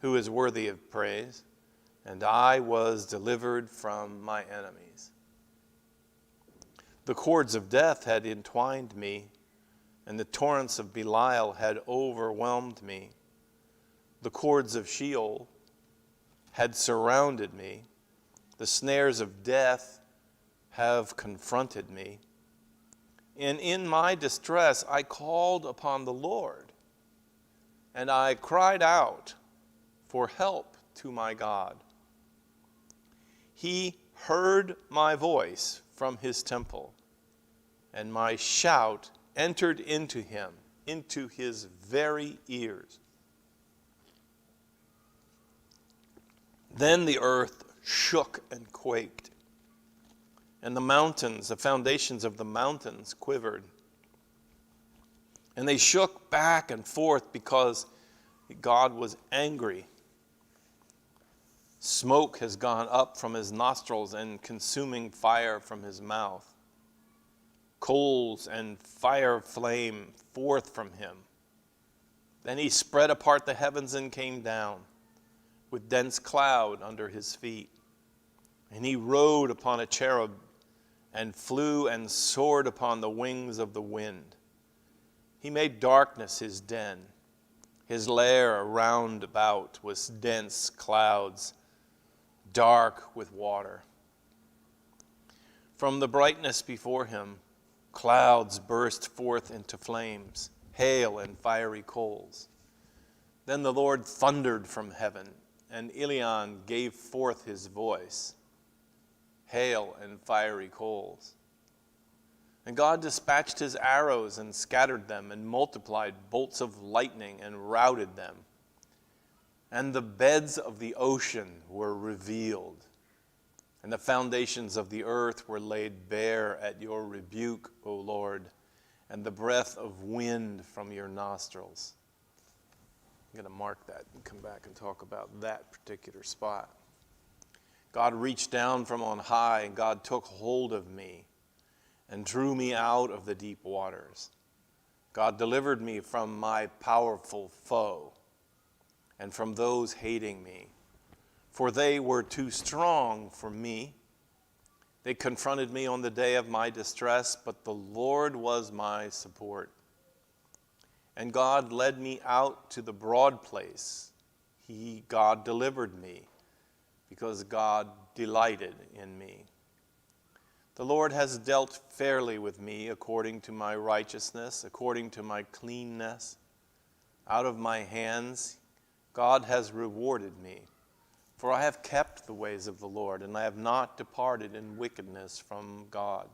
who is worthy of praise, and I was delivered from my enemies. The cords of death had entwined me, and the torrents of Belial had overwhelmed me. The cords of Sheol had surrounded me. The snares of death have confronted me. And in my distress I called upon the Lord, and I cried out for help to my God. He heard my voice from his temple, and my shout entered into him, into his very ears. Then the earth shook and quaked, and the mountains, the foundations of the mountains quivered. And they shook back and forth because God was angry. Smoke has gone up from his nostrils and consuming fire from his mouth. Coals and fire flame forth from him. Then he spread apart the heavens and came down with dense cloud under his feet. And he rode upon a cherub and flew and soared upon the wings of the wind. He made darkness his den. His lair round about was dense clouds, dark with water. From the brightness before him, clouds burst forth into flames, hail and fiery coals. Then the Lord thundered from heaven, and Elion gave forth his voice, hail and fiery coals. And God dispatched his arrows and scattered them and multiplied bolts of lightning and routed them. And the beds of the ocean were revealed, and the foundations of the earth were laid bare at your rebuke, O Lord, and the breath of wind from your nostrils. I'm going to mark that and come back and talk about that particular spot. God reached down from on high, and God took hold of me and drew me out of the deep waters. God delivered me from my powerful foe and from those hating me, for they were too strong for me. They confronted me on the day of my distress, but the Lord was my support. And God led me out to the broad place. God delivered me, because God delighted in me. The Lord has dealt fairly with me according to my righteousness, according to my cleanness. Out of my hands God has rewarded me. For I have kept the ways of the Lord, and I have not departed in wickedness from God.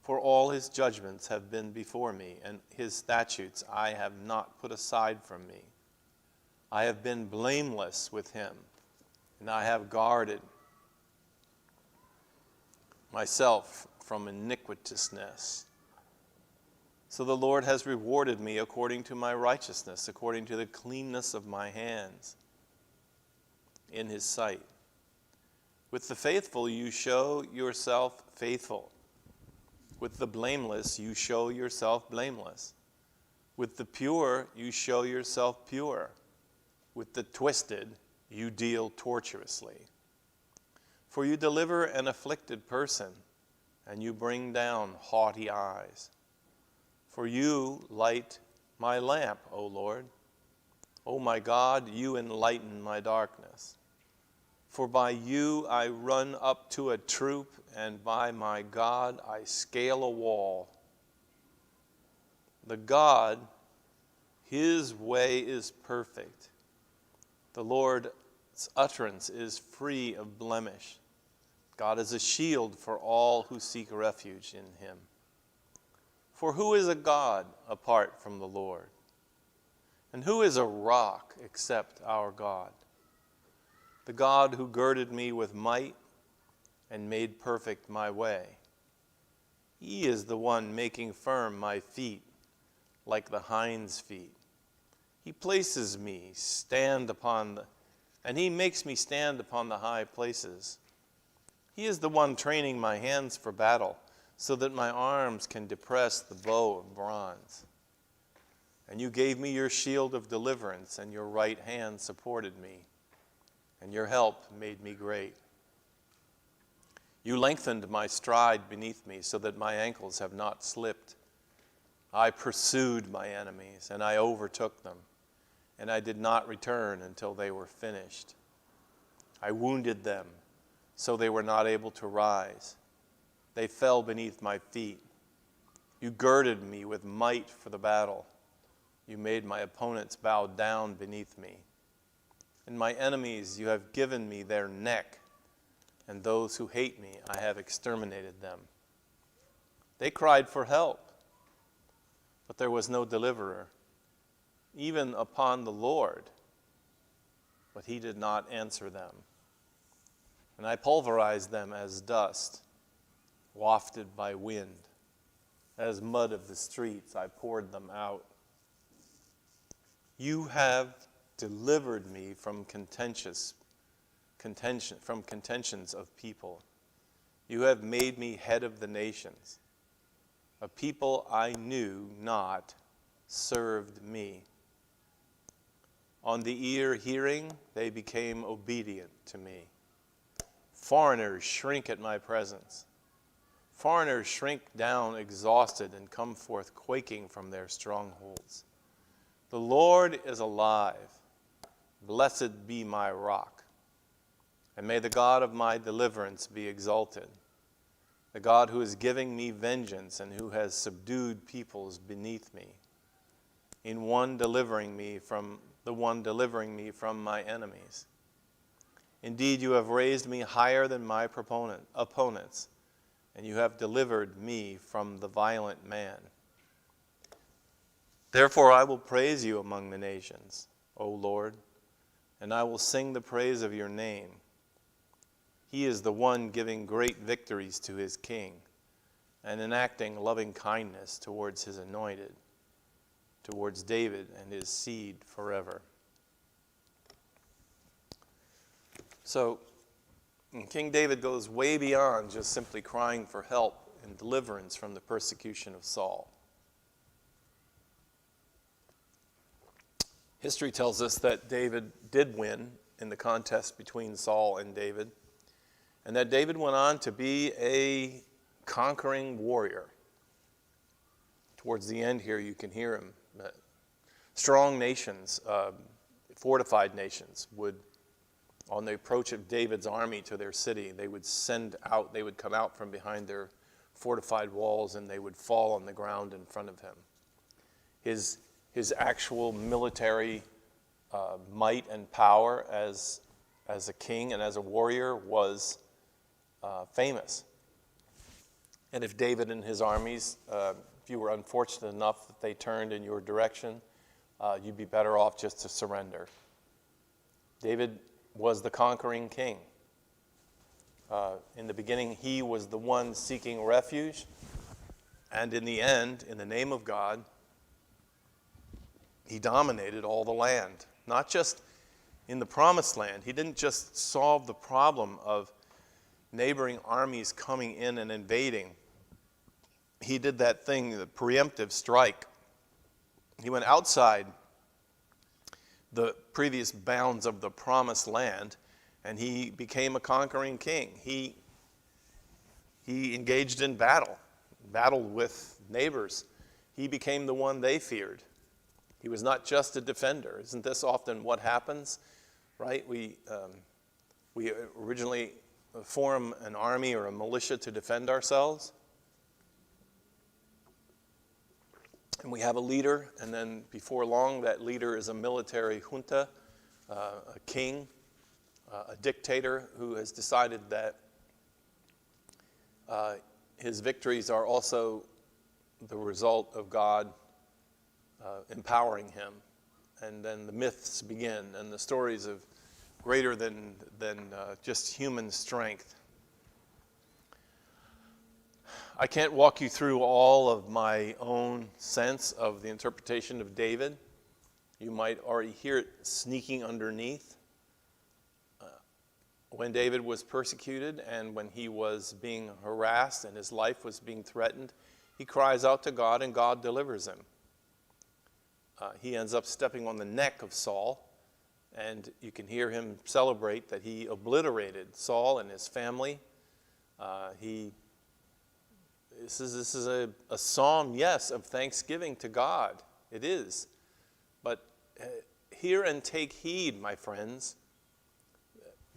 For all his judgments have been before me, and his statutes I have not put aside from me. I have been blameless with him, and I have guarded myself from iniquitousness. So the Lord has rewarded me according to my righteousness, according to the cleanness of my hands in his sight. With the faithful you show yourself faithful. With the blameless you show yourself blameless. With the pure you show yourself pure. With the twisted you deal tortuously. For you deliver an afflicted person, and you bring down haughty eyes. For you light my lamp, O Lord. O my God, you enlighten my darkness. For by you I run up to a troop, and by my God I scale a wall. The God, his way is perfect. The Lord's utterance is free of blemish. God is a shield for all who seek refuge in him. For who is a God apart from the Lord? And who is a rock except our God? The God who girded me with might and made perfect my way. He is the one making firm my feet like the hind's feet. He places me and he makes me stand upon the high places. He is the one training my hands for battle, so that my arms can depress the bow of bronze. And you gave me your shield of deliverance, and your right hand supported me, and your help made me great. You lengthened my stride beneath me so that my ankles have not slipped. I pursued my enemies, and I overtook them, and I did not return until they were finished. I wounded them, so they were not able to rise. They fell beneath my feet. You girded me with might for the battle. You made my opponents bow down beneath me. And my enemies you have given me their neck, and those who hate me I have exterminated them. They cried for help, but there was no deliverer, even upon the Lord, but he did not answer them. And I pulverized them as dust, wafted by wind. As mud of the streets, I poured them out. You have delivered me from contentions of people. You have made me head of the nations. A people I knew not served me. On the ear hearing, they became obedient to me. Foreigners shrink at my presence. Foreigners shrink down exhausted and come forth quaking from their strongholds. The Lord is alive. Blessed be my rock. And may the God of my deliverance be exalted. The God who is giving me vengeance and who has subdued peoples beneath me. The one delivering me from my enemies. Indeed, you have raised me higher than my opponents, and you have delivered me from the violent man. Therefore I will praise you among the nations, O Lord, and I will sing the praise of your name. He is the one giving great victories to his king and enacting loving kindness towards his anointed, towards David and his seed forever. So, King David goes way beyond just simply crying for help and deliverance from the persecution of Saul. History tells us that David did win in the contest between Saul and David, and that David went on to be a conquering warrior. Towards the end here, you can hear him. Strong nations, fortified nations, would, on the approach of David's army to their city, they would come out from behind their fortified walls, and they would fall on the ground in front of him. His actual military might and power as a king and as a warrior was famous. And if David and his armies, if you were unfortunate enough that they turned in your direction, you'd be better off just to surrender. David was the conquering king. In the beginning, he was the one seeking refuge. And in the end, in the name of God, he dominated all the land. Not just in the promised land. He didn't just solve the problem of neighboring armies coming in and invading. He did that thing, the preemptive strike. He went outside the previous bounds of the promised land, and he became a conquering king. He engaged in battle with neighbors. He became the one they feared. He was not just a defender. Isn't this often what happens, right? We originally form an army or a militia to defend ourselves. And we have a leader, and then before long, that leader is a military junta, a king, a dictator who has decided that his victories are also the result of God empowering him. And then the myths begin, and the stories of greater than just human strength. I can't walk you through all of my own sense of the interpretation of David. You might already hear it sneaking underneath. When David was persecuted and when he was being harassed and his life was being threatened, he cries out to God and God delivers him. he ends up stepping on the neck of Saul, and you can hear him celebrate that he obliterated Saul and his family. This is a psalm, yes, of thanksgiving to God. It is. But hear and take heed, my friends.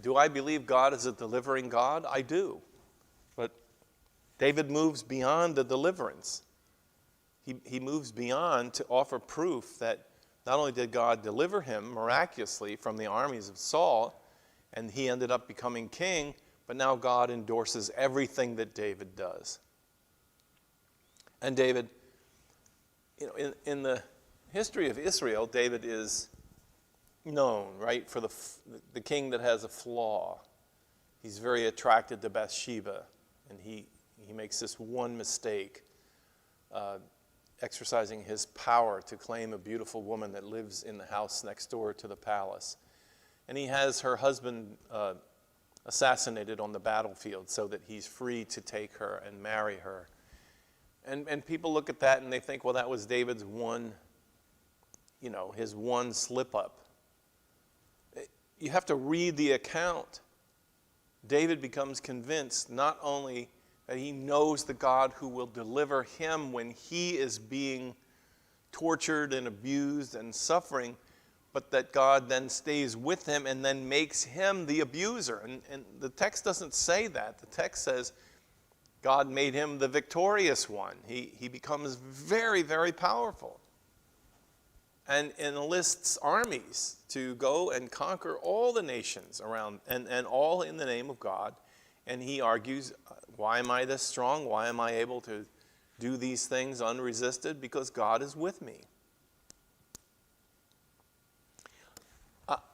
Do I believe God is a delivering God? I do. But David moves beyond the deliverance. He moves beyond to offer proof that not only did God deliver him miraculously from the armies of Saul, and he ended up becoming king, but now God endorses everything that David does. And David, in the history of Israel, David is known, right, for the king that has a flaw. He's very attracted to Bathsheba, and he makes this one mistake, exercising his power to claim a beautiful woman that lives in the house next door to the palace. And he has her husband assassinated on the battlefield so that he's free to take her and marry her. And people look at that and they think, well, that was David's his one slip-up. You have to read the account. David becomes convinced not only that he knows the God who will deliver him when he is being tortured and abused and suffering, but that God then stays with him and then makes him the abuser. And the text doesn't say that. The text says God made him the victorious one. He becomes very, very powerful and enlists armies to go and conquer all the nations around, and all in the name of God. And he argues, why am I this strong? Why am I able to do these things unresisted? Because God is with me.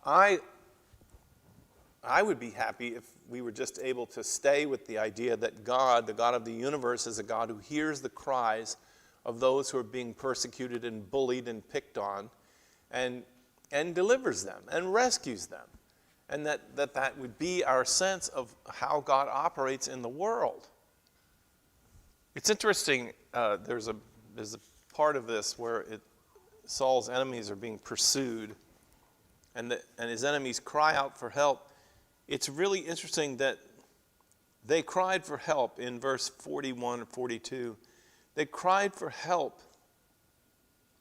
I would be happy if we were just able to stay with the idea that God, the God of the universe, is a God who hears the cries of those who are being persecuted and bullied and picked on, and delivers them and rescues them. And that would be our sense of how God operates in the world. It's interesting, there's a part of this where Saul's enemies are being pursued, and his enemies cry out for help. It's really interesting that they cried for help in verse 41 or 42. They cried for help.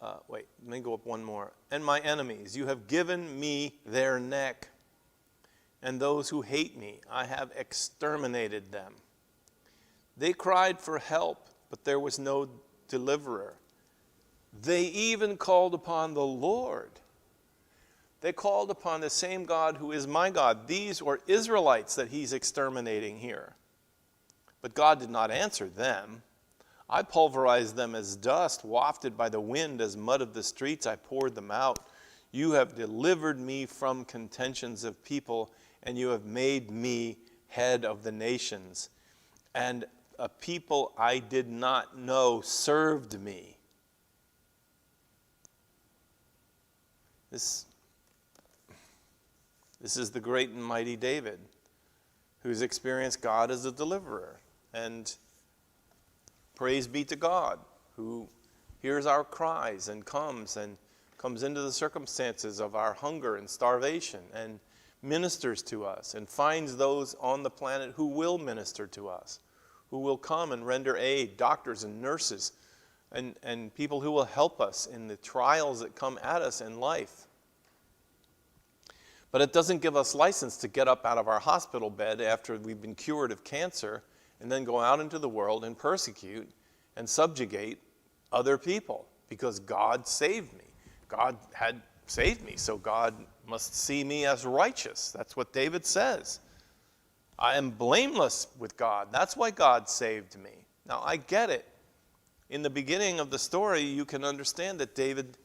Let me go up one more. And my enemies, you have given me their neck. And those who hate me, I have exterminated them. They cried for help, but there was no deliverer. They even called upon the Lord. They called upon the same God who is my God. These were Israelites that he's exterminating here. But God did not answer them. I pulverized them as dust, wafted by the wind as mud of the streets. I poured them out. You have delivered me from contentions of people, and you have made me head of the nations. And a people I did not know served me. This is the great and mighty David, who's experienced God as a deliverer. And praise be to God, who hears our cries and comes into the circumstances of our hunger and starvation and ministers to us and finds those on the planet who will minister to us, who will come and render aid, doctors and nurses, and people who will help us in the trials that come at us in life. But it doesn't give us license to get up out of our hospital bed after we've been cured of cancer and then go out into the world and persecute and subjugate other people, because God saved me. God had saved me, so God must see me as righteous. That's what David says. I am blameless with God. That's why God saved me. Now, I get it. In the beginning of the story, you can understand that David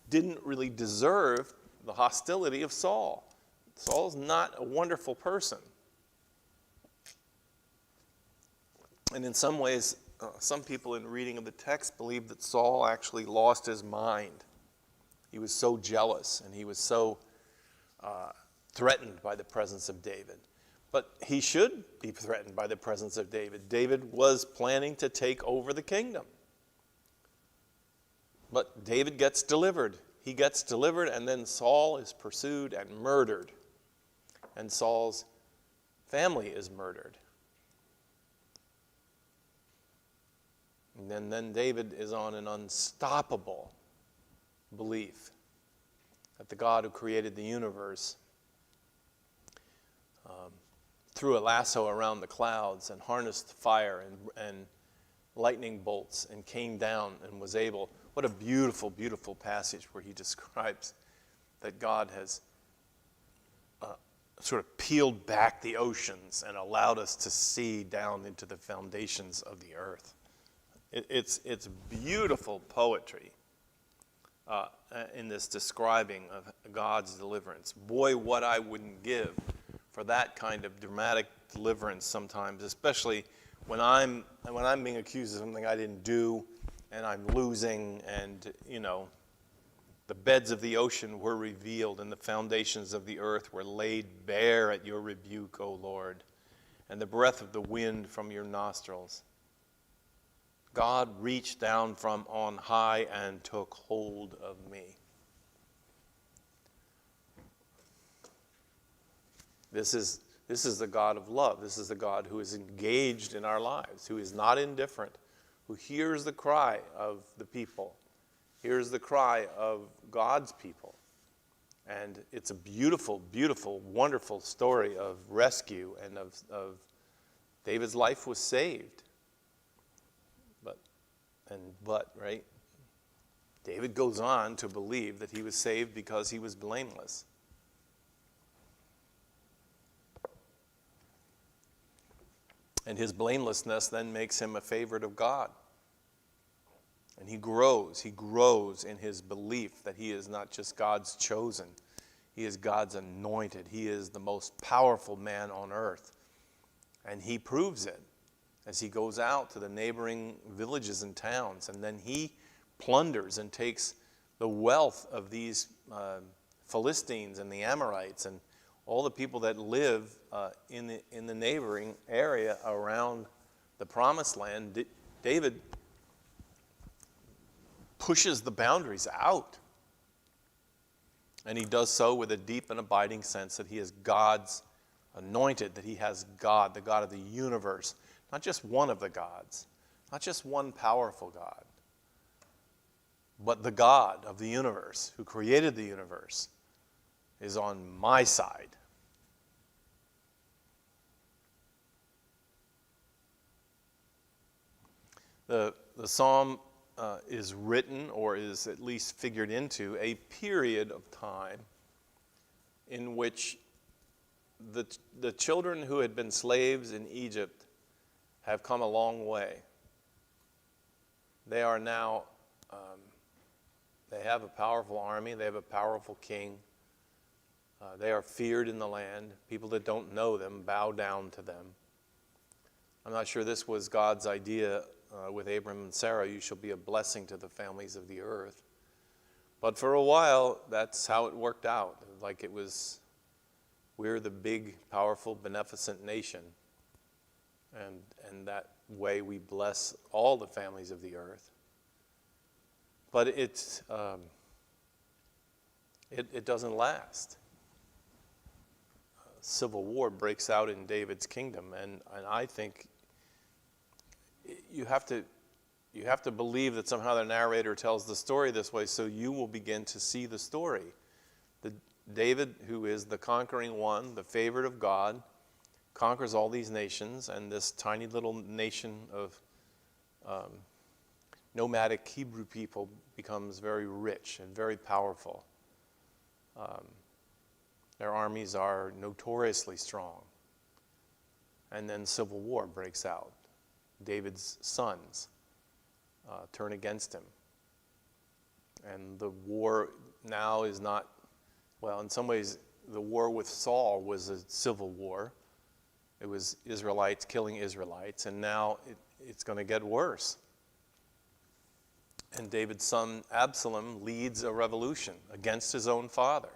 didn't really deserve the hostility of Saul. Saul's not a wonderful person. And in some ways, some people in reading of the text believe that Saul actually lost his mind. He was so jealous and he was so threatened by the presence of David. But he should be threatened by the presence of David. David was planning to take over the kingdom. But David gets delivered he gets delivered, and then Saul is pursued and murdered. And Saul's family is murdered. And then David is on an unstoppable belief that the God who created the universe threw a lasso around the clouds and harnessed fire and lightning bolts and came down and was able. What a beautiful, beautiful passage where he describes that God has sort of peeled back the oceans and allowed us to see down into the foundations of the earth. It's beautiful poetry in this describing of God's deliverance. Boy, what I wouldn't give for that kind of dramatic deliverance sometimes, especially when I'm being accused of something I didn't do and I'm losing, and the beds of the ocean were revealed and the foundations of the earth were laid bare at your rebuke, O Lord, and the breath of the wind from your nostrils. God reached down from on high and took hold of me. This is the God of love. This is the God who is engaged in our lives, who is not indifferent, who hears the cry of the people, hears the cry of God's people. And it's a beautiful, beautiful, wonderful story of rescue and of David's life was saved. But, right? David goes on to believe that he was saved because he was blameless. And his blamelessness then makes him a favorite of God. And he grows in his belief that he is not just God's chosen, he is God's anointed. He is the most powerful man on earth. And he proves it as he goes out to the neighboring villages and towns. And then he plunders and takes the wealth of these Philistines and the Amorites and all the people that live in the neighboring area around the Promised Land. David pushes the boundaries out. And he does so with a deep and abiding sense that he is God's anointed, that he has God, the God of the universe, not just one of the gods, not just one powerful God, but the God of the universe who created the universe is on my side. The psalm is written, or is at least figured into, a period of time in which the children who had been slaves in Egypt have come a long way. They are now, they have a powerful army, they have a powerful king. They are feared in the land. People that don't know them bow down to them. I'm not sure this was God's idea with Abram and Sarah. You shall be a blessing to the families of the earth. But for a while, that's how it worked out. Like it was, we're the big, powerful, beneficent nation. And that way we bless all the families of the earth. But it doesn't last. Civil war breaks out in David's kingdom, and I think you have to believe that somehow the narrator tells the story this way, so you will begin to see the story. David, who is the conquering one, the favorite of God, conquers all these nations, and this tiny little nation of nomadic Hebrew people becomes very rich and very powerful. Their armies are notoriously strong. And then civil war breaks out. David's sons turn against him. And the war now is not, well, in some ways, the war with Saul was a civil war. It was Israelites killing Israelites, and now it's going to get worse. And David's son Absalom leads a revolution against his own father.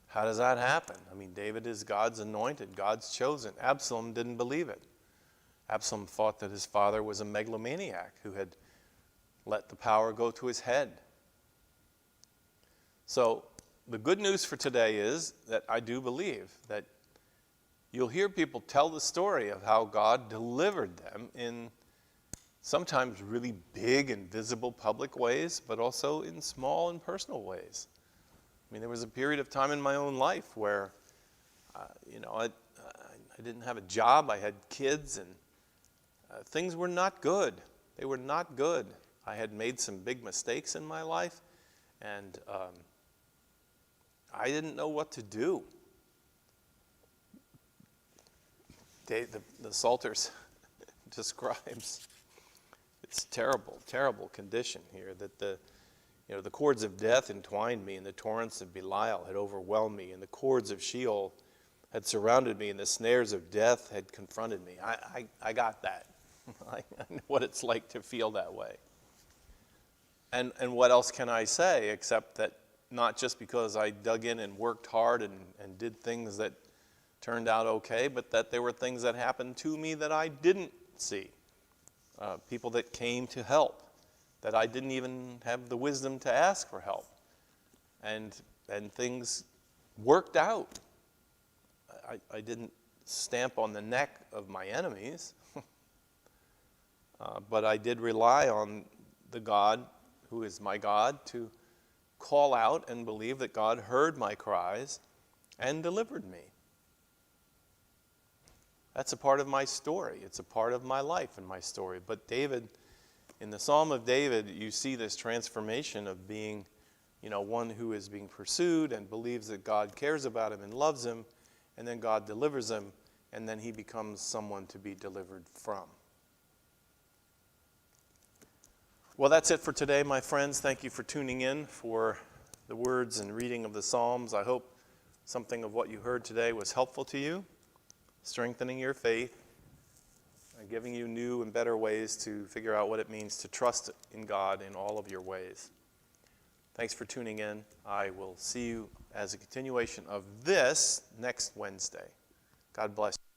How does that happen? I mean, David is God's anointed, God's chosen. Absalom didn't believe it. Absalom thought that his father was a megalomaniac who had let the power go to his head. So the good news for today is that I do believe that you'll hear people tell the story of how God delivered them in sometimes really big and visible public ways, but also in small and personal ways. I mean, there was a period of time in my own life where, I didn't have a job, I had kids, and things were not good. They were not good. I had made some big mistakes in my life, and I didn't know what to do. The Psalters describes it's terrible, terrible condition here, that the cords of death entwined me, and the torrents of Belial had overwhelmed me, and the cords of Sheol had surrounded me, and the snares of death had confronted me. I got that. I know what it's like to feel that way. And what else can I say except that not just because I dug in and worked hard and did things that turned out okay, but that there were things that happened to me that I didn't see. People that came to help, that I didn't even have the wisdom to ask for help. And things worked out. I didn't stamp on the neck of my enemies, but I did rely on the God who is my God to call out and believe that God heard my cries and delivered me. That's a part of my story. It's a part of my life and my story. But David, in the Psalm of David, you see this transformation of being, one who is being pursued and believes that God cares about him and loves him, and then God delivers him, and then he becomes someone to be delivered from. Well, that's it for today, my friends. Thank you for tuning in for the words and reading of the Psalms. I hope something of what you heard today was helpful to you, strengthening your faith, and giving you new and better ways to figure out what it means to trust in God in all of your ways. Thanks for tuning in. I will see you as a continuation of this next Wednesday. God bless you.